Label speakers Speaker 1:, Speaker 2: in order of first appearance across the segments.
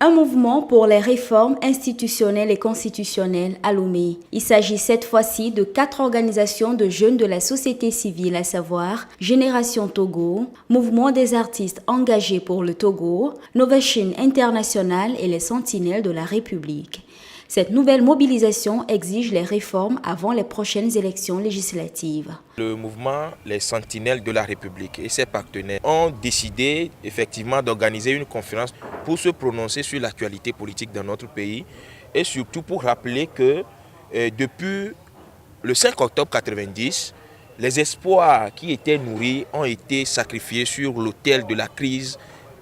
Speaker 1: Un mouvement pour les réformes institutionnelles et constitutionnelles à Lomé. Il s'agit cette fois-ci de 4 organisations de jeunes de la société civile, à savoir Génération Togo, Mouvement des artistes engagés pour le Togo, Novation International et les Sentinelles de la République. Cette nouvelle mobilisation exige les réformes avant les prochaines élections législatives.
Speaker 2: Le mouvement Les Sentinelles de la République et ses partenaires ont décidé effectivement d'organiser une conférence pour se prononcer sur l'actualité politique dans notre pays et surtout pour rappeler que depuis le 5 octobre 1990, les espoirs qui étaient nourris ont été sacrifiés sur l'autel de la crise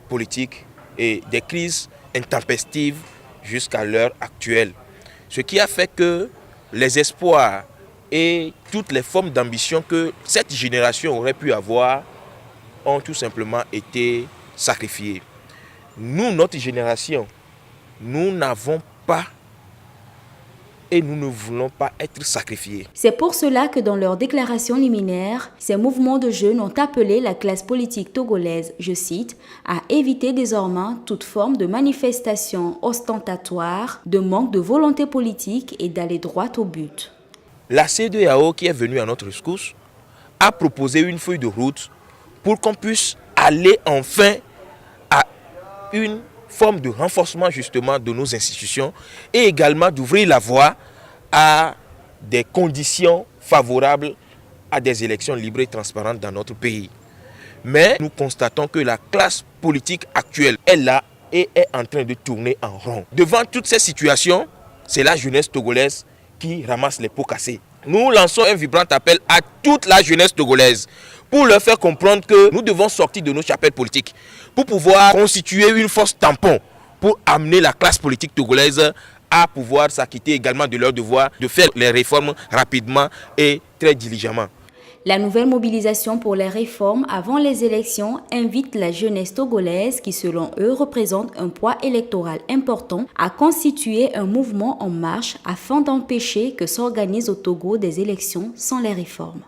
Speaker 2: politique et des crises intempestives jusqu'à l'heure actuelle. Ce qui a fait que les espoirs et toutes les formes d'ambition que cette génération aurait pu avoir ont tout simplement été sacrifiées. Nous, notre génération, nous n'avons pas et nous ne voulons pas être sacrifiés.
Speaker 1: C'est pour cela que dans leur déclaration liminaire, ces mouvements de jeunes ont appelé la classe politique togolaise, je cite, à éviter désormais toute forme de manifestation ostentatoire, de manque de volonté politique et d'aller droit au but.
Speaker 2: La CEDEAO qui est venue à notre rescousse a proposé une feuille de route pour qu'on puisse aller enfin à une forme de renforcement justement de nos institutions et également d'ouvrir la voie à des conditions favorables à des élections libres et transparentes dans notre pays. Mais nous constatons que la classe politique actuelle est là et est en train de tourner en rond. Devant toutes ces situations, c'est la jeunesse togolaise qui ramasse les pots cassés. Nous lançons un vibrant appel à toute la jeunesse togolaise pour leur faire comprendre que nous devons sortir de nos chapelles politiques pour pouvoir constituer une force tampon pour amener la classe politique togolaise à pouvoir s'acquitter également de leur devoir de faire les réformes rapidement et très diligemment.
Speaker 1: La nouvelle mobilisation pour les réformes avant les élections invite la jeunesse togolaise qui, selon eux, représente un poids électoral important à constituer un mouvement en marche afin d'empêcher que s'organisent au Togo des élections sans les réformes.